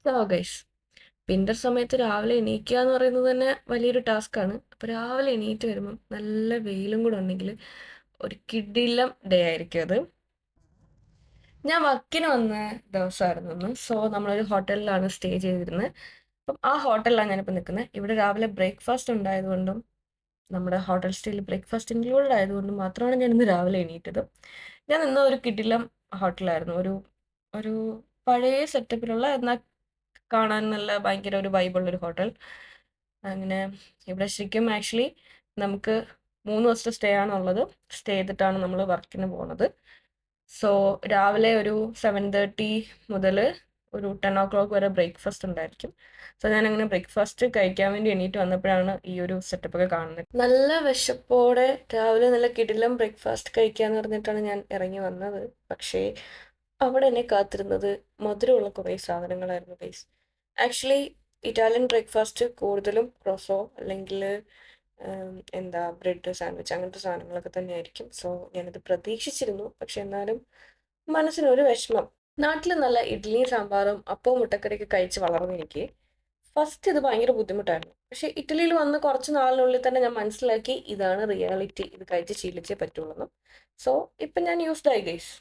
So guys, winter സമയത്ത് രാവിലെ എണീക്കുക എന്ന് പറയുന്നത് തന്നെ വലിയൊരു ടാസ്ക്കാണ്. അപ്പോൾ രാവിലെ എണീറ്റ് വരുമ്പം നല്ല വെയിലും കൂടെ ഉണ്ടെങ്കിൽ ഒരു കിടിലം ഡേ ആയിരിക്കും അത്. ഞാൻ വർക്കിന് വന്ന ദിവസമായിരുന്നു അന്ന്. സോ നമ്മളൊരു ഹോട്ടലിലാണ് സ്റ്റേ ചെയ്തിരുന്നത്. അപ്പം ആ ഹോട്ടലിലാണ് ഞാനിപ്പോൾ നിൽക്കുന്നത്. ഇവിടെ രാവിലെ ബ്രേക്ക്ഫാസ്റ്റ് ഉണ്ടായതുകൊണ്ടും നമ്മുടെ ഹോട്ടൽ സ്റ്റൈലിൽ ബ്രേക്ക്ഫാസ്റ്റ് ഇൻക്ലൂഡഡ് ആയതുകൊണ്ടും മാത്രമാണ് ഞാൻ ഇന്ന് രാവിലെ എണീറ്റത്. ഞാൻ നിന്ന ഒരു കിടിലം ഹോട്ടലായിരുന്നു. ഒരു ഒരു പഴയ സെറ്റപ്പിലുള്ള എന്നാൽ കാണാൻ നല്ല ഭയങ്കര ഒരു വൈബുള്ളൊരു ഹോട്ടൽ. അങ്ങനെ ഇവിടെ ശരിക്കും ആക്ച്വലി നമുക്ക് 3 ദിവസത്തെ സ്റ്റേ ആണുള്ളത്. സ്റ്റേ ചെയ്തിട്ടാണ് നമ്മൾ വർക്കിന് പോകുന്നത്. സോ രാവിലെ ഒരു 7:30 മുതൽ ഒരു 10 o'clock വരെ ബ്രേക്ക്ഫാസ്റ്റ് ഉണ്ടായിരിക്കും. സോ ഞാനങ്ങനെ ബ്രേക്ക്ഫാസ്റ്റ് കഴിക്കാൻ വേണ്ടി എണീറ്റ് വന്നപ്പോഴാണ് ഈ ഒരു സെറ്റപ്പൊക്കെ കാണുന്നത്. നല്ല വിശപ്പോടെ രാവിലെ നല്ല കിടിലം ബ്രേക്ക്ഫാസ്റ്റ് കഴിക്കാന്ന് പറഞ്ഞിട്ടാണ് ഞാൻ ഇറങ്ങി വന്നത്. പക്ഷേ അവിടെ എന്നെ കാത്തിരുന്നത് മധുരമുള്ള കുറേ സാധനങ്ങളായിരുന്നു ഗൈസ്. ആക്ച്വലി ഇറ്റാലിയൻ ബ്രേക്ക്ഫാസ്റ്റ് കൂടുതലും ക്രോസോ അല്ലെങ്കിൽ എന്താ ബ്രെഡ് സാൻഡ്വിച്ച് അങ്ങനത്തെ സാധനങ്ങളൊക്കെ തന്നെയായിരിക്കും. സോ ഞാനത് പ്രതീക്ഷിച്ചിരുന്നു. പക്ഷെ എന്നാലും മനസ്സിനൊരു വിഷമം. നാട്ടിൽ നല്ല ഇഡ്ഡലിയും സാമ്പാറും അപ്പവും മുട്ടക്കറിയൊക്കെ കഴിച്ച് വളർന്ന എനിക്ക് ഫസ്റ്റ് ഇത് ഭയങ്കര ബുദ്ധിമുട്ടായിരുന്നു. പക്ഷെ ഇറ്റലിയിൽ വന്ന് കുറച്ച് നാളിനുള്ളിൽ തന്നെ ഞാൻ മനസ്സിലാക്കി ഇതാണ് റിയാലിറ്റി, ഇത് കഴിച്ച് ശീലിച്ചേ പറ്റുള്ളൂ. സോ ഇപ്പം ഞാൻ യൂസ്ഡ് ആയി ഗൈസ്.